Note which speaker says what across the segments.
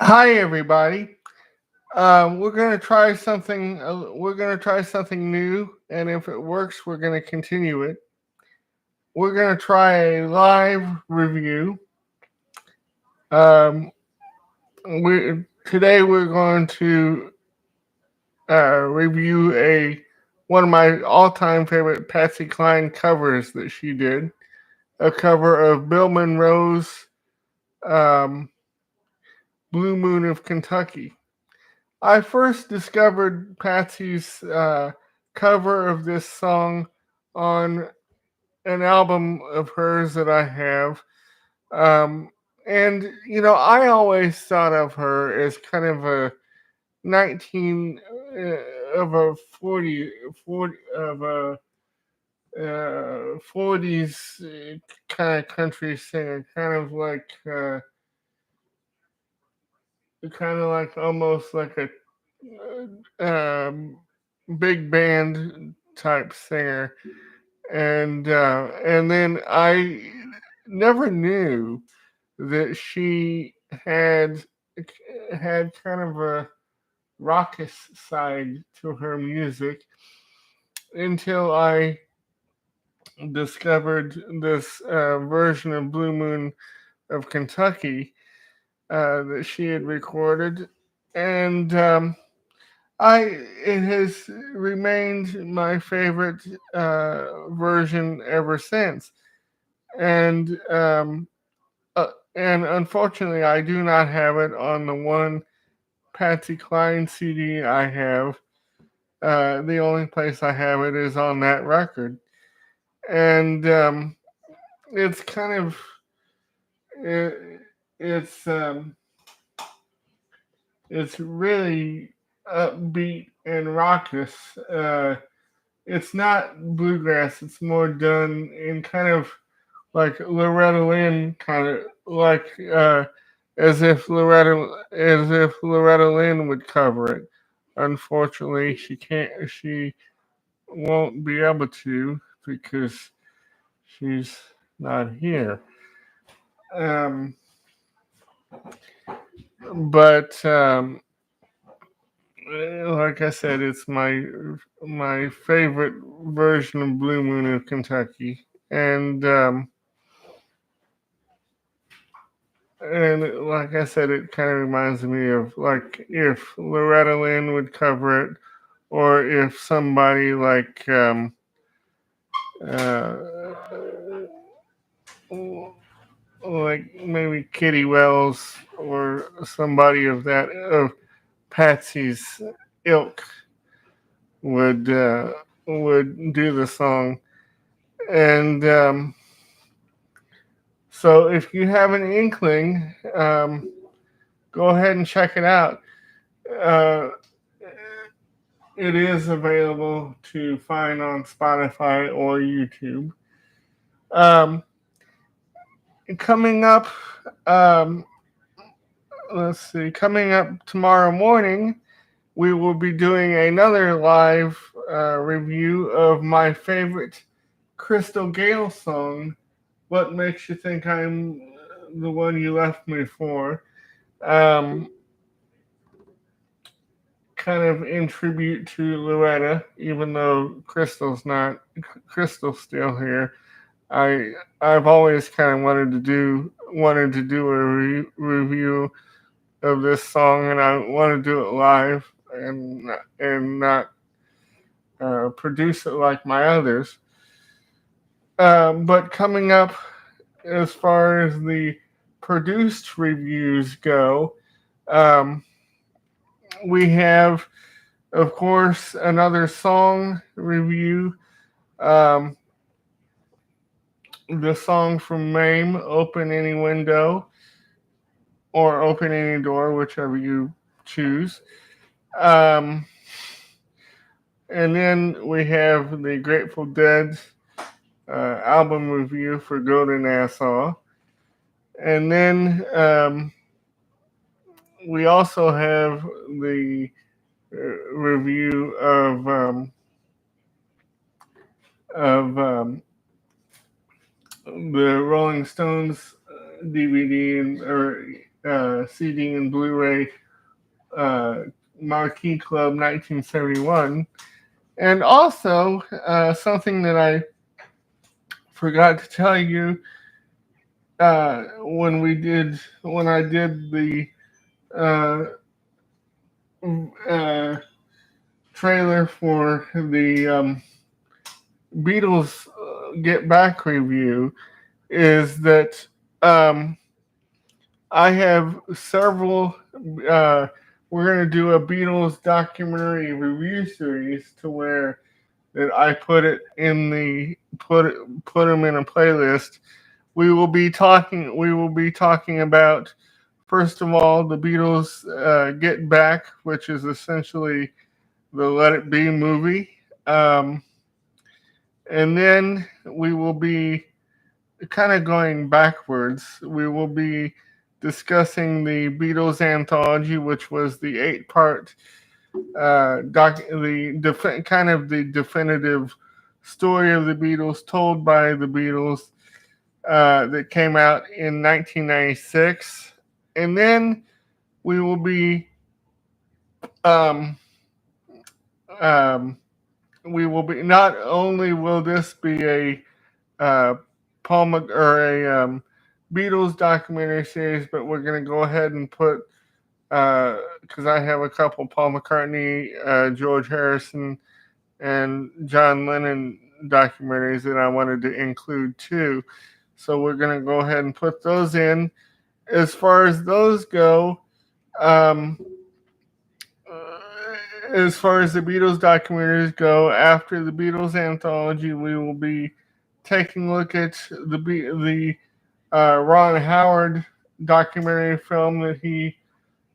Speaker 1: Hi, everybody. We're gonna try something. We're gonna try something new, and if it works, we're gonna continue it. We're gonna try a live review. Um, we Today we're going to review a one of my all-time favorite Patsy Cline covers that she did. A cover of Bill Monroe's um, "Blue Moon of Kentucky." I first discovered Patsy's cover of this song on an album of hers that I have. Um, and, I always thought of her as kind of a 19, of a 40 of a 40s kind of country singer, kind of like almost like a big band type singer, and then I never knew that she had kind of a raucous side to her music until I discovered this version of Blue Moon of Kentucky that she had recorded, and I it has remained my favorite version ever since, and and unfortunately, I do not have it on the one Patsy Cline CD I have. The only place I have it is on that record, and it's kind of it, it's it's really upbeat and raucous. It's not bluegrass. It's more done in kind of like Loretta Lynn, kind of like as if Loretta Lynn would cover it. Unfortunately, she can't. She won't be able to because she's not here. Um, but like I said, it's my favorite version of Blue Moon of Kentucky, and like I said, it kind of reminds me of like if Loretta Lynn would cover it, or if somebody uh, like maybe Kitty Wells or somebody of Patsy's ilk would do the song. And so if you have an inkling, go ahead and check it out. Uh, it is available to find on Spotify or YouTube. Um, coming up, um, let's see, coming up tomorrow morning, we will be doing another live review of my favorite Crystal Gale song, "What Makes You Think I'm the One You Left Me For?" Um, kind of in tribute to Loretta, even though Crystal's still here. I've always kind of wanted to do a review of this song, and I want to do it live and not produce it like my others. But coming up, as far as the produced reviews go, um, we have, of course, another song review. Um, the song from Mame, "Open Any Window" or "Open Any Door," whichever you choose. Um, and then we have the Grateful Dead album review for Go to Nassau. And then we also have the review of the Rolling Stones DVD, or CD and Blu-ray uh, Marquee Club 1971. And also, something that I forgot to tell you when I did the uh, uh, trailer for the Beatles Get Back review, is that um, I have several. Uh, we're going to do a Beatles documentary review series to where that I put it in the put them in a playlist. We will be talking about, first of all, the Beatles Get Back, which is essentially the Let It Be movie. Um, and then we will be kind of going backwards. We will be discussing the Beatles anthology, which was the 8-part kind of the definitive story of the Beatles told by the Beatles that came out in 1996, and then we will be um, um, not only will this be a uh, Beatles documentary series, but we're going to go ahead and put because I have a couple Paul McCartney, George Harrison, and John Lennon documentaries that I wanted to include too. So we're going to go ahead and put those in. As far as those go, um, as far as the Beatles documentaries go, after the Beatles anthology, we will be taking a look at the Ron Howard documentary film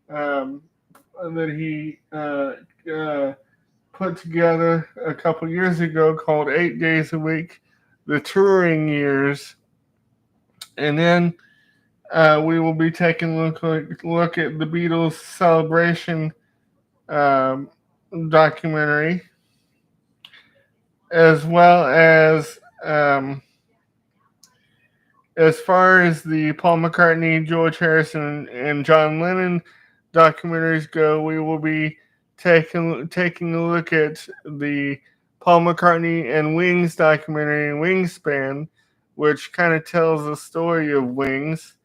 Speaker 1: um, that he put together a couple years ago called 8 Days a Week, the touring years, and then we will be taking look at the Beatles celebration um, documentary, as well as far as the Paul McCartney, George Harrison, and John Lennon documentaries go. We will be taking a look at the Paul McCartney and Wings documentary, Wingspan, which kind of tells the story of Wings,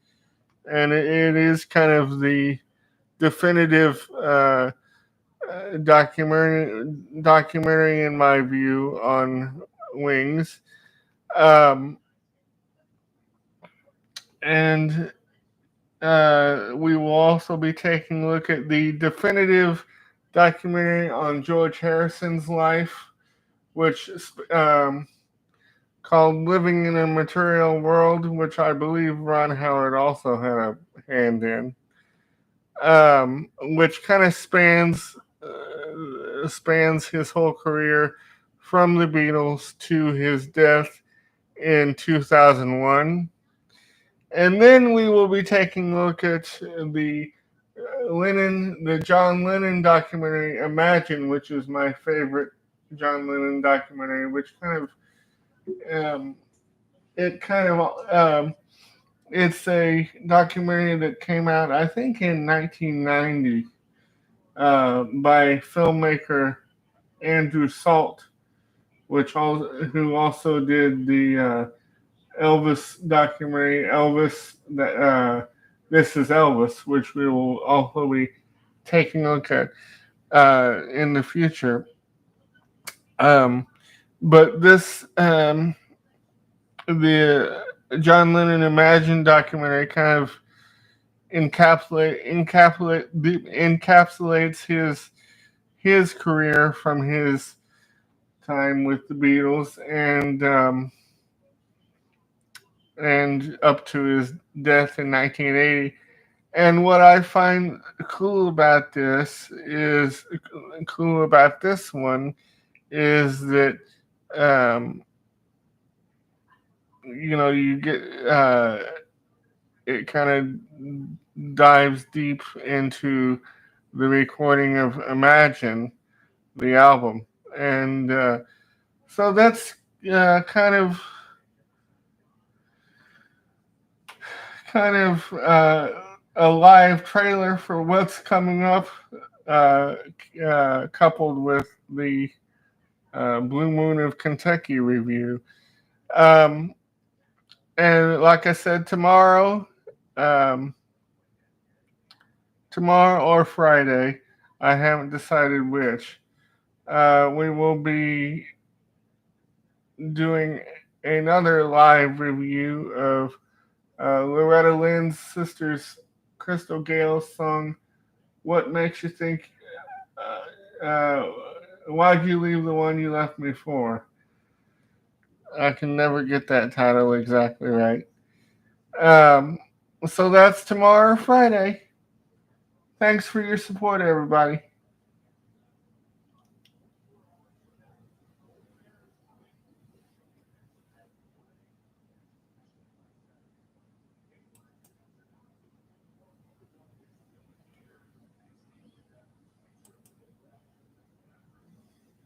Speaker 1: and it is kind of the definitive documentary in my view on Wings. Um, and we will also be taking a look at the definitive documentary on George Harrison's life, which called "Living in a Material World," which I believe Ron Howard also had a hand in, which kind of spans his whole career from the Beatles to his death in 2001. And then we will be taking a look at the John Lennon documentary, Imagine, which is my favorite John Lennon documentary, which um, it kind of, it's a documentary that came out, I think, in 1990 by filmmaker Andrew Salt, who also did the Elvis documentary, This is Elvis, which we will also be taking a look at in the future. Um, but the John Lennon Imagine documentary kind of encapsulates his career from his time with the Beatles and up to his death in 1980. And what I find cool about this one is that um, you get it kind of dives deep into the recording of Imagine, the album, and so that's uh, kind of kind of a live trailer for what's coming up, uh, coupled with the Blue Moon of Kentucky review. Um, and like I said, um, tomorrow or Friday, I haven't decided which. We will be doing another live review of Loretta Lynn's sister's Crystal Gale's song "What Makes You Think." Uh, Why'd you leave the one you left me for? I can never get that title exactly right. Um, so that's tomorrow, Friday. Thanks for your support, everybody.